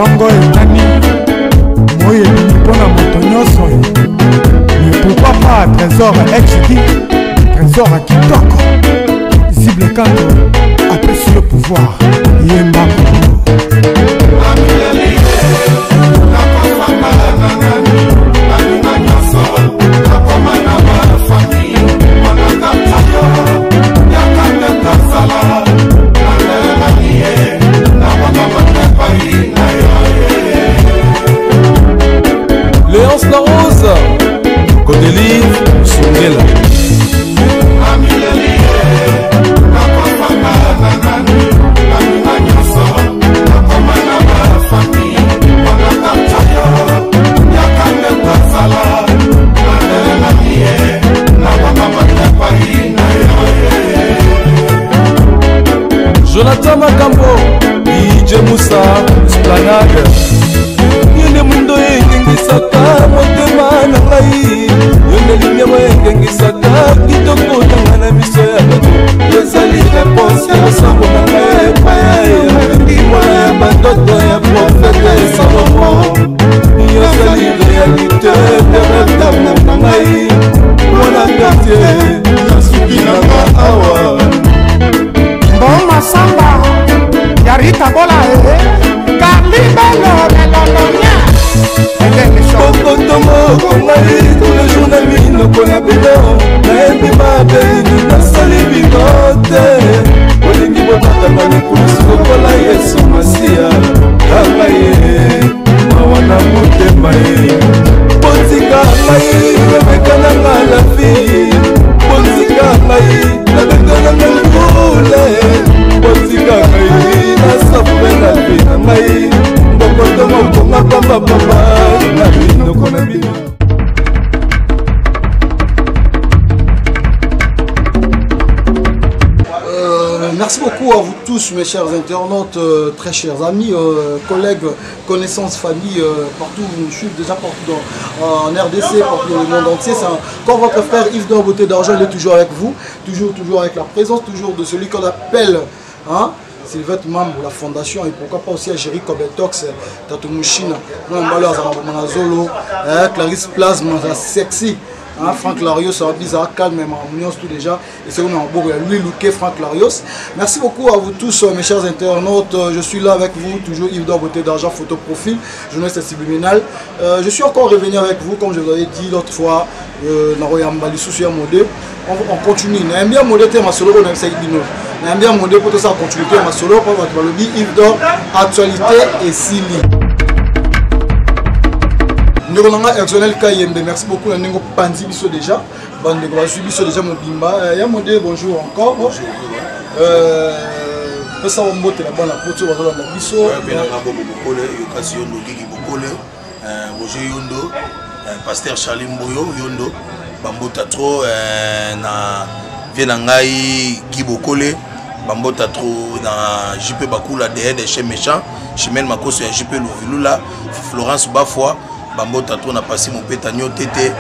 bongo etani moyebini mpona moto nyonso. Mais pourquoi pas Trésor XD, Trésor à kitoko Zible Kanto apesi le pouvoir Yemba Léonce la Rose Codélie Sungela Jonathan Makambo DJ Moussa Esplanade Yende mundo yengengisaka motema na ngai Yende linyama yengengisaka kitoko nanga na miso ya bato Yezali réponse ya sango na ngai epaya Mwana ya bandoto ya profete Salomo Yezali réalité de rêve d'amour na ngai Mwana quartier Nasuki nanga awa Mboma samba Yarita bola Kalibelo Melodonia Kokotomo kongai tous les jours na mino kona bino nayebi mabeli nasali bigote olingi bobatanga mikusu lokola Yesu Masiya kanga ye mawana motema ye botika ngai bemekana nga la fille botika ngai nabengananga ngule botika ngai nasafure na vie na ngai bokotomo konga pambapamba na bino kona bino. Merci beaucoup à vous tous mes chers internautes, très chers amis, collègues, connaissances, familles, partout où vous nous suivez, déjà partout en RDC, partout dans le monde entier. C'est encore votre frère Yves d'Or Beauté d'Argent, il est toujours avec vous, toujours avec la présence, toujours de celui qu'on appelle Sylvette Mambo, la fondation, et pourquoi pas aussi à Jerry Kobetox, Tato Mouchina, Zolo, Clarisse Plasma, sexy. Franck Larios, bizarre, calme, mais harmonieux tout déjà. Et c'est lui, Louquet, Franck Larios. Merci beaucoup à vous tous, mes chers internautes. Je suis là avec vous, toujours Yves d'Or Beauté d'Argent, photo profil, journaliste subliminal. Je suis encore revenu avec vous, comme je vous avais dit l'autre fois, on continue. On aime bien modé, ma solo, on aime ça, on aime bien modé pour tout ça, continuer ma solo, pour votre lobby, Yves d'Or, actualité et Sili. Merci beaucoup. Nous Panzi Bisso déjà. Bisso déjà Mobimba. Yamode, bonjour encore. Bonjour. Ça va monter là-bas la poteau la Bisso. Roger Yondo, Pasteur Charlie Mboyo Yondo, Bambota trop na Vienangai Gibokole, Bambota trop na JP Bakula de chez méchant, Chimène Makoso JP Louvilula, Florence Bafoua. Bambota trop na passé mon pétanio tété,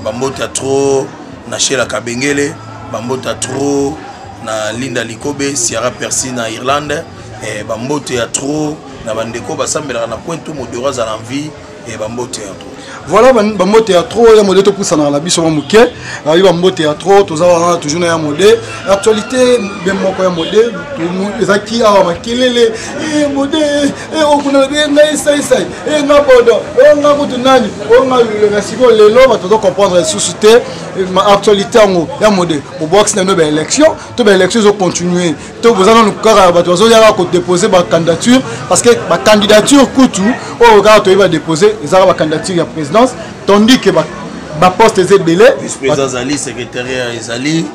Bambota trop na Sheila Kabengele, Bambota trop na Linda Likobe, Sierra Percy na Irlande, et Bambota trop na Bandeko Basambela na Pointe Modora za l'envie et Bambota trop. Voilà, Bambo Théâtre, il y a un modèle tout poussé dans la biche, il y a un Bambo Théâtre, toujours un modèle. Actualité, bien moi, un modèle, les acquis, les modèles, et on a bien ça, et on a les lois, on doit comprendre les sociétés, actualité, il y a un modèle. Pour voir que c'est une élection, toutes les élections ont continué. Tout vous allez nous déposer ma candidature, parce que ma candidature coûte tout, au regard de déposer, ils ont la candidature à présidence, tandis que ma poste est belé. Vice-président Zali, secrétaire Zali,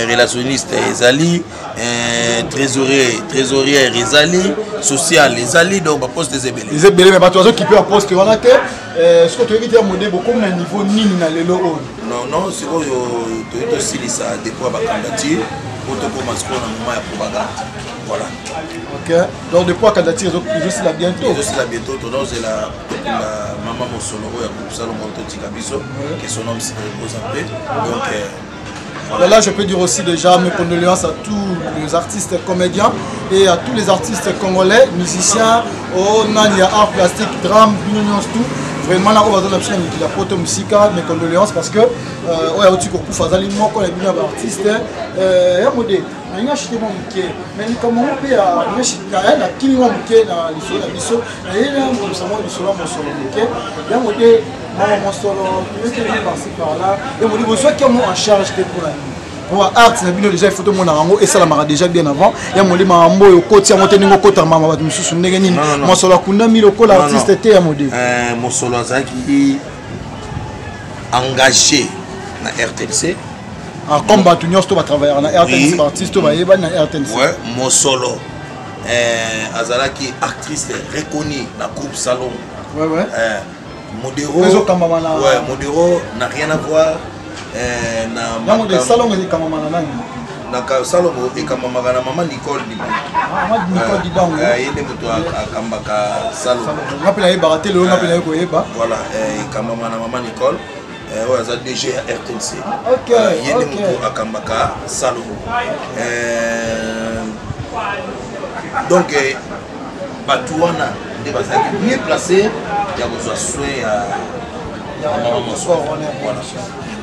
relationniste Zali, trésorier Zali, social Zali, donc ma poste est belé. Ils sont belé, mais pas tous qui peut à poste on a que ce que tu veux dire modèle beaucoup na niveau ni na lelo. Non, c'est quoi tu aussi ça dépôt ma candidature pour te commencer pour un moment à propagande. Voilà. Ok. Donc depuis la candidature, ils aussi là bientôt. Ils aussi là bientôt. Donc c'est la maman Mosonoro, il y a pour ça le montant de Tikabiso, qui son nom se repose en paix. Donc Voilà. Là, je peux dire aussi déjà mes condoléances à tous les artistes comédiens et à tous les artistes congolais, musiciens, Nania, art plastique, drame, tout. Vraiment, là, on va donner la photo musique, mes condoléances parce que on a aussi beaucoup Fazali Moko, les bien artistes. Il y a modèle. Il y a acheté mon bouquet. Mais comment on peut acheter la qui mon bouquet dans l'issue de la mission. Il y a un peu de solo mon solo bouquet. Il y a modèle mon solo qui est passé par là. Et modèle vous soit qui en charge pour la nuit. Pour art, c'est bien déjà photo mon arango et ça la m'a déjà bien avant. Il y a modèle mambo au côté monter ningo côté maman va me sous n'engagner. Mon solo kunda mi le col artiste était à modèle. Mon solo qui engagé na RTNC. Comme Batunios, tu vas travailler dans RTNC, artiste, tu vas y aller dans RTNC. Ouais, mon solo. Azala qui est actrice reconnue dans le groupe Salon. Ouais, ouais. Modero. Ouais, Modero n'a rien à voir. Dans le salon, il y a Kamamana. Dans le salon, il y a Kamamana, maman Nicole Diban. Nicole Diban. Il y a des motos à Kambaka Salon. On a appelé Baraté, on a appelé Koyeba. Voilà, Kamamana, maman Nicole. Ouais, ça DG RTNC. Ok. Il y a des motos à Kambaka Salon. Donc, Batouana, mieux placé, il y a besoin de soins à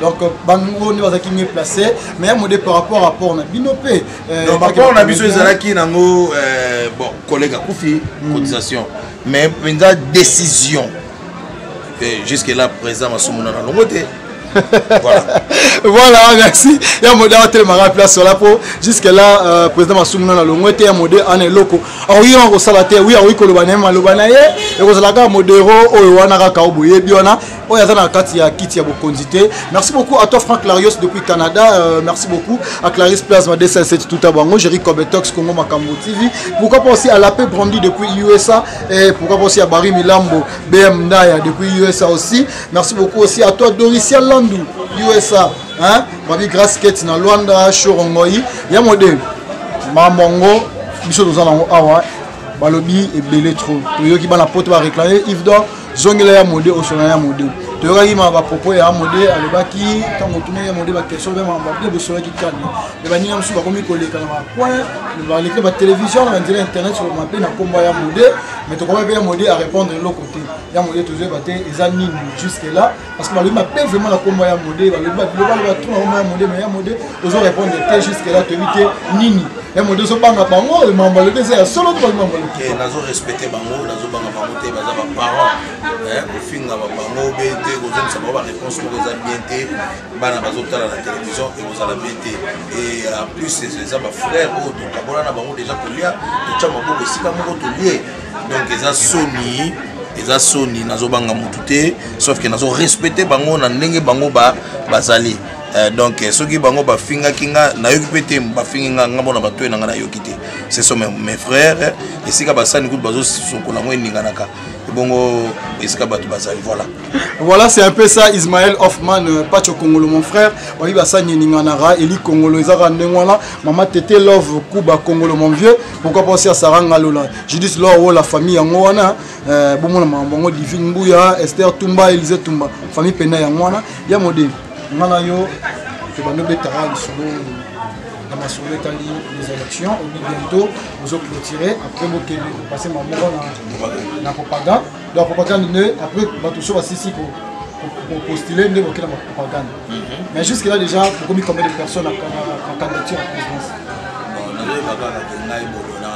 donc, Bango ne va pas mieux placé, mais par rapport à rapport, on a binopé. Donc, par rapport, on a vu les Zalaki, bon, collègue à Koufi, cotisation. Mais maintenant, décision. Jusque là, président Massoumouna dans le côté. Voilà. Voilà, merci. Il y a un modèle à tellement place sur la peau. Jusque là, président Massoumouna dans le côté, il y a un modèle en loco. Alors, oui, on reçoit la terre, oui, oui, Kolobanaye, et vous avez un modèle, oh, on a un kaoboye, biona. Oh, il y a un kati à Kiti à Bokondité. Merci beaucoup à toi, Franck Larios, depuis Canada. Merci beaucoup à Clarisse Plasma D57 tout à Bango, Jerry Kobetox, Congo Makambo TV. Pourquoi pas aussi à La Paix Brandi depuis USA. Et pourquoi pas aussi à Barry Milambo, BM Naya depuis USA aussi. Merci beaucoup aussi à toi, Doricia Landou, USA. Hein? Babi Grass Kate, na Luanda, Chorongoyi. Yamode, Mamongo, Michel Dozan, Awa, Balobi et Belé trop. Toyo qui va la porte va réclamer. Yves Zongela ya modé au sonaya modé. Toyoka qui m'a propos ya modé à l'ebaki quand on tourne ya modé ba question même en babé au sonaya qui calme. Les bani am suba comme collé quand ma point, le l'écran ba télévision, on dirait internet sur ma peine à combat ya modé, mais to comment ya modé à répondre de l'autre côté. Ya modé toujours baté ezani jusque là parce que ba lui m'a pas vraiment la combat ya modé, ba le ba tout na modé mais ya modé toujours répondre jusque là to éviter nini. Ya modé so banga bango le mamba le c'est solo to mamba le. Et nazo respecter bango, nazo banga bango te baza ba parents. Au fin de bango BT, vous avez savoir la réponse pour vous bien été, bana bazotala la télévision et vous allez bien été. Et en plus c'est ça ma frère donc abona bango déjà pour lire, tout ça mako esika moko to lier. Donc eza Sony nazo banga mututé, sauf que nazo respecter bango na ndenge bango bazali. Donc ceux qui bango ba finga kinga na yoki pete ba finga ngamba na bato na ngana yokité. Ce sont mes frères et sika basani kutu bazo sokola ngo eninga naka. Bongo esika bato bazali voilà. Voilà, c'est un peu ça Ismaël Hoffman Pacho Kongolo mon frère. Wabi basani ninganara Eli Kongolo ezaka ndengwana Mama Tete Love Kuba Kongolo mon vieux. Pourquoi penser à Saranga Lola. Je dis là la famille yango wana bomona mambo Divine Mbuya, Esther Tumba, Elise Tumba, famille Pena yango wana ya modé. Ngana yo que bano betara solo dans ma soirée les élections au bientôt vous allez clôturer après vous passer ma mort na propagande donc propagande après bato so basisi pour postuler ne la propagande mais jusque là déjà combien de personnes en candidature à présidence bon na le baba na ngai bolona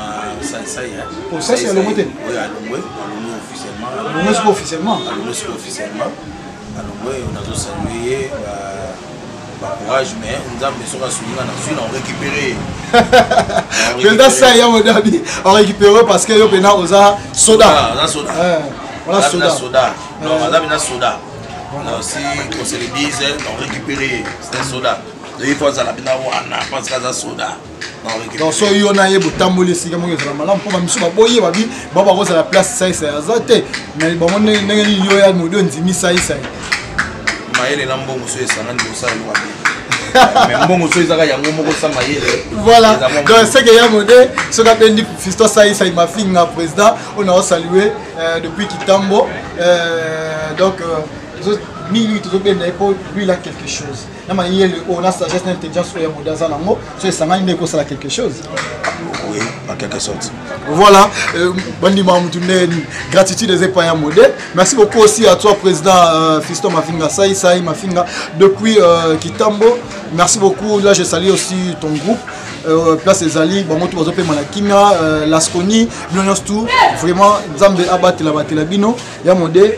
ça y est pour ça c'est le moté oui à l'ongwe officiellement alors on a salué courage mais nous avons besoin de récupérer. Maintenant ça y est on récupère parce que on a osa soda. Voilà soda. Non, madame na soda. On a aussi qu'on se le dise on récupérer c'est soda. Il faut ça la bina wana parce que ça soda. Donc so yo na yebo tamboli sika mo yezala malamu po ba misu ba boye ba bi ba ba ko la place ça ça azate mais bon on ngeli yo ya mo do ndimi ça ça mayele na mbongo so esanga ndi osala lwa mais mbongo so ezaka yango moko sa mayele voilà donc c'est que ya modé so ka bendi fisto ça ma finga président on a salué depuis Kitambo donc ni lui tout bien pour lui là quelque chose na mayele on a sagesse na intelligence ya modaza nango so esangani ndeko sala quelque chose. Oui, en quelque sorte. Voilà, Bandi Mamoudounen, gratitude des épais modèle. Merci beaucoup aussi à toi, président Fiston Mafinga, Saï Mafinga, depuis Kitambo. Merci beaucoup. Là, je salue aussi ton groupe. Place Ezali, Bamoto Bazope Manakimia, Lasconi, Blonios tout. Vraiment, Zambe Abat la Bino, Yamode.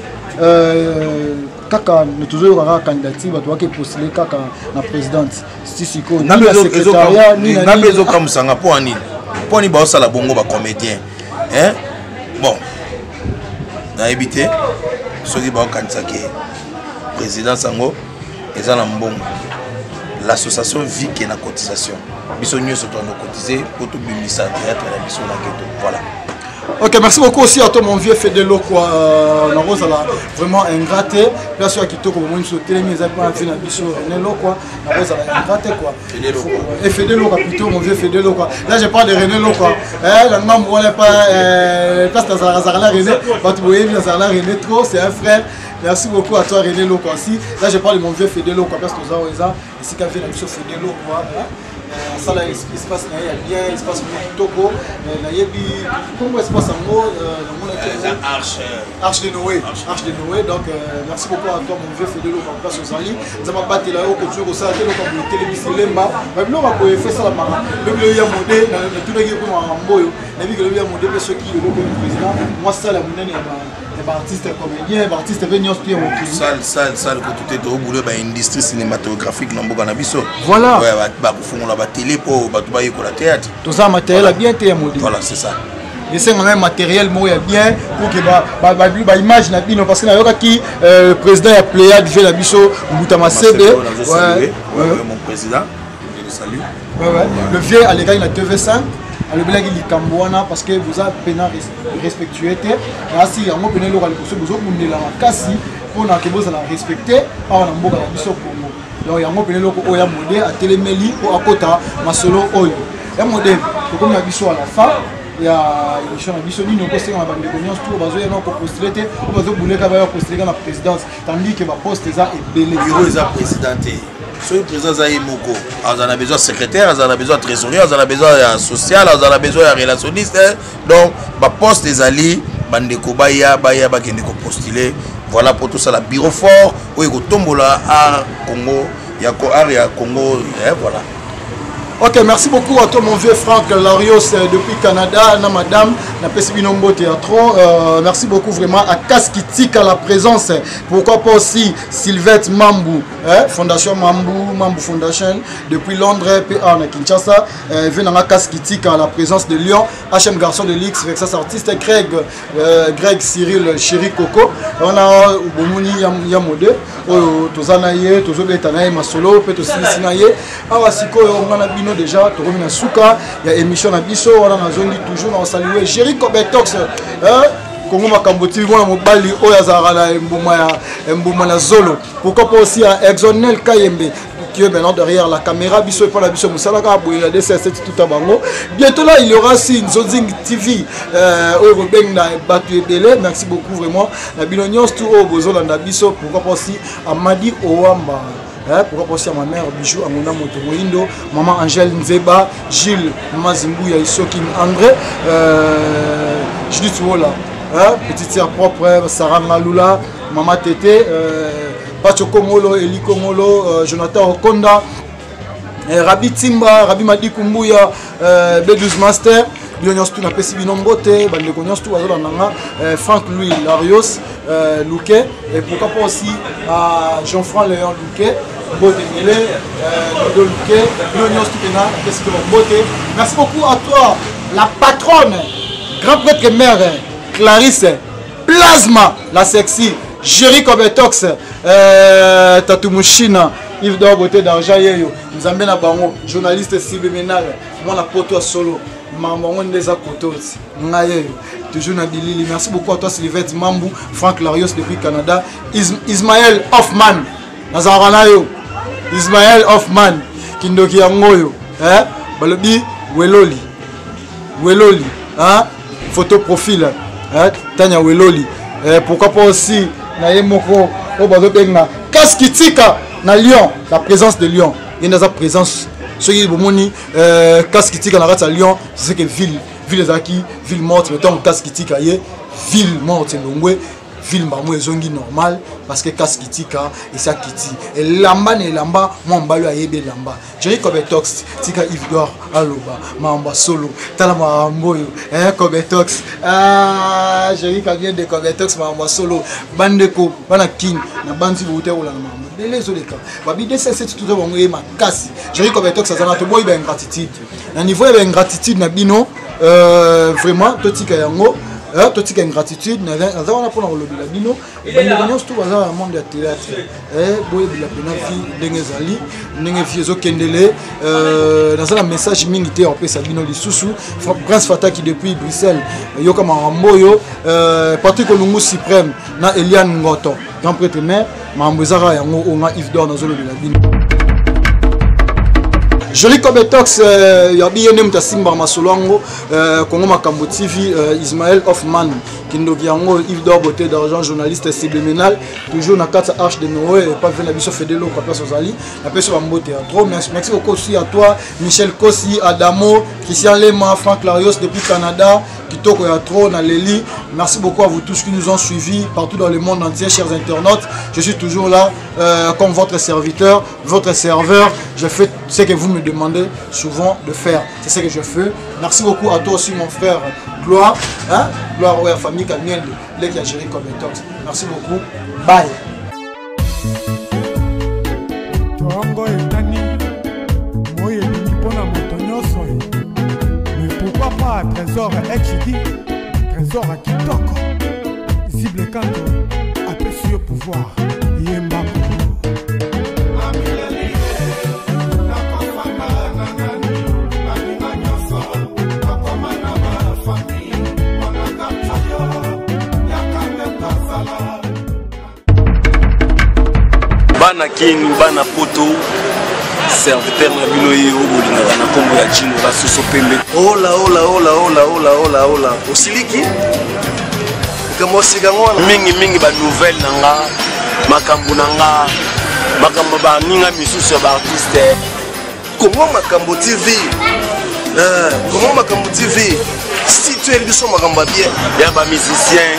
Kaka, nous toujours aura candidature, bah toi qui postuler Kaka la présidente. Stisiko, ni la secrétariat, ni la. Nabezo comme ça, n'a pas ni. Pour ni baosa la bongo ba comédien. Hein? Bon. Na évité. Ceux qui ba candidat qui président Sango, ils ont mbongo. L'association vit qui na cotisation. Biso nyo so tono cotiser pour tout bimisa théâtre la biso na keto. Voilà. Ok, merci beaucoup aussi à toi mon vieux Fedelo quoi. La rose là vraiment ingraté. Bien sûr qui toko mo nso télé mais pas fait na biso René quoi. La rose là ingraté quoi. Fedelo quoi. Et Fedelo quoi plutôt mon vieux Fedelo quoi. Là je parle de René quoi. La maman on n'est pas place dans Zazarla René. Bah tu voyez bien Zazarla René trop, c'est un frère. Merci beaucoup à toi René Loco aussi. Là je parle de mon vieux Fedelo quoi parce que ça ici qu'a fait la biso Fedelo quoi. Ça là il se passe bien, il se passe Togo, comment il se passe en mot Arche de Noé. Donc merci beaucoup à toi mon vieux Fedelo en place aux alliés. Ça m'a battu là haut continue au salon comme le télévisé Lemba. Mais non, on peut faire ça la mara. Le milieu a modé, tout le monde comme un boyo. La vie que le milieu a modé, mais ceux qui le président, moi ça la monnaie les artistes comédiens, les artistes venus qui ont salle que tout est au boulot bah industrie cinématographique dans Boganabiso. Voilà. Ouais, bah font la télé pour bah tout la théâtre. Tout ça matériel a bien été modé. Voilà, c'est ça. Et c'est même matériel moi bien pour que bah image na bino parce que na yoka qui président a Pléiade fait la biso Boutama CD. Ouais, mon président, je le salue. Ouais. Le vieux à l'égal la TV5. Le blague il Cambouana parce que vous avez peine respectué ainsi en moi peine le ralikuso vous avez la kasi pour na que vous la respecter par na mboka la biso Congo donc yango peine le ko oya modé à téléméli pour akota masolo oyo ya modé comme na biso à la fin ya émission na biso ni no poster na bande connivence tout bazo ya no ko postuler te bazo bouleka ba postuler na présidence tandis que ba poste ça est belé bureau ça présidenté. Si le président Zaïmoko, on a besoin de secrétaire, on a besoin de trésorier, on a besoin de social, on a besoin de relationniste. Donc, le poste des alliés, Bandeko Baya, Bakendeko postulé. Voilà pour tout ça, le bureau fort, où il y a Tombola, à Congo, il y a Congo, voilà. Ok, merci beaucoup à toi mon vieux Franck Larios depuis Canada, na madame, na Pesibinombo Théâtro. Merci beaucoup vraiment à Kaskitik à la présence. Pourquoi pas aussi Sylvette Mambou, Fondation Mambou Foundation depuis Londres, PA na Kinshasa. Venant à Kaskitik à la présence de Lyon, HM Garçon de l'X, avec sa artiste Greg Cyril Chéri Coco. On a Bomouni Yamode, Tozanaye, Tozobetanaye Masolo, Peto Sinaye. Awasiko, on a déjà tu reviens à Souka il y a émission na biso on a zone toujours on saluer Jericho Betox Congo Makamboti on mobali oyazara la mbuma na zolo pourquoi pas aussi à Exonel Kayembe qui est maintenant derrière la caméra biso et pas la biso musalaka boya DCS tout à bango bientôt là il y aura aussi une Zozing TV Robeng na batu ebele merci beaucoup vraiment la bilonios tout au bozolanda biso pourquoi pas aussi Amadi Owamba. Pourquoi pas aussi à ma mère Bijou Amona Motomoindo, maman Angèle Nzeba, Gilles Mazimbuya Isokin André, Judith Wola, petite sœur propre, Sarah Malula, maman Tété, Pacho Komolo, Eli Komolo, Jonathan Okonda, Rabi Timba, Rabi Madi Kumbuya, B12 Master. Bionios tout na pesi binombote bande konyos tout azola nanga Franck Louis Larios Louquet et pourquoi pas aussi à Jean-François Léon Louquet Bote Mele Ludo Louquet Bionios tout na pesi binombote. Merci beaucoup à toi la patronne grand prêtre mère Clarisse Plasma la sexy Jericho Betox Tatumushina Yves d'or beauté d'argent yeyo Nzambe na bango journaliste Sylvie Ménal moi la poto solo maman des akotos toujours na bilili. Merci beaucoup à toi Sylvette Mambou Franck Larios depuis Canada. Ismaël Hoffman Nazaranayo Ismaël Hoffman Kindoki Yangoyo balobi Weloli photo profil Tanya Weloli pourquoi pas aussi na yemoko o bazo benga Kaskitika na Lyon, la présence de Lyon. Il y a une présence. Ce qui est bon, casse qui tique en arrêt à Lyon, c'est que ville Zaki, ville morte, mettons casse qui tique ailleurs, ville morte, Longwe, ville Mamou et Zongi normal, parce que casse qui tique et ça qui tique. Et lamba ne lamba, moi on balou aïe lamba. J'ai comme tox, tika Yves Aloba, Mamba solo, Talama Moyo, Kobetox, j'ai quand vient de Kobetox, Mamba solo, Bandeko, Banakin, na Banzi Bouté ou la Mamba. Les autres cas, Babi c'est tout le monde ma casse. J'ai comme tox, ça n'a pas boy ben gratitude. À niveau ben gratitude na bino, vraiment, totika yango. Totika ingratitude, nous avons pour le bilabino, et bien nous tout dans le monde du théâtre. Boy bilabino fi dengezali, dengefiezo kendele, dans un message militaire en pesa bino lisusu, Prince Fata qui depuis Bruxelles, yoka maramboyo, Patrick Olungu suprême, na Eliane Ngoto, grand prêtre maire, mambezara yango onga Yves d'or dans le bilabino. Joli Kobetox, il y a bien un Simba Masolongo, Congo Makambo TV, Ismaël Hoffman, Kindogiango, Yves d'or, beauté d'argent, journaliste subliminal, toujours dans 4 arches de Noé, pas venir à Bissau Fédélo, pas place aux Ali, la personne va monter à trop. Merci beaucoup aussi à toi, Michel Kossi, Adamo, Christian Lema, Franck Larios depuis Canada, Kitoko Yatro, Naleli. Merci beaucoup à vous tous qui nous ont suivis partout dans le monde entier, chers internautes. Je suis toujours là comme votre serviteur, votre serveur. Je fais ce que vous me demandez souvent de faire. C'est ce que je fais. Merci beaucoup à toi aussi, mon frère Gloire. Hein? Gloire à la famille Kalmiel, les qui a géré Kobetox. Merci beaucoup. Bye. Mais pourquoi pas Trésor XD, Trésor à Kitoko, Zible Kanto, appel sur le pouvoir, Yemba. Bana King, Bana Poto, serviteur na bino ye obolingaka na kombo ya Chino la soso pembe. Ola osiliki kama osigango mingi ba nouvelle nanga makambo nanga makambo ba ninga misusu ba artiste Congo Makambo TV. Congo Makambo TV. Si tu es biso makambo bien, ya ba musicien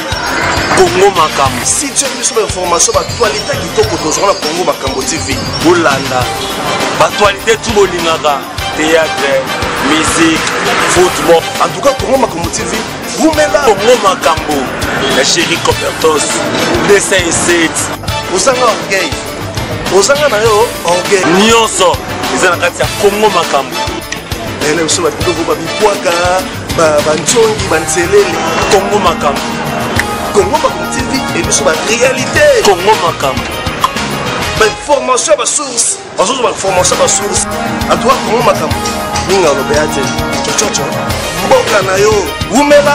Congo Makambo. Si tu as besoin d'informations, l'actualité qui est au Congo Makambo TV. Boulanda. L'actualité tout bolingaka. Théâtre, musique, football. En tout cas, Congo Makambo TV, vous mettez là. Congo Makambo. La chérie Copertos. Dessin et 7. Vous avez orgueil. Vous avez orgueil. Nyonso. Ils ont la carte Congo Makambo. Et nous sommes à Congo Makambo. Congo Makambo TV et nous sommes en réalité. Congo Makambo. Formation à source. Formation à source. À toi, Congo Makambo. Ninga Lobéate. Boka na yo. Vous mettez là.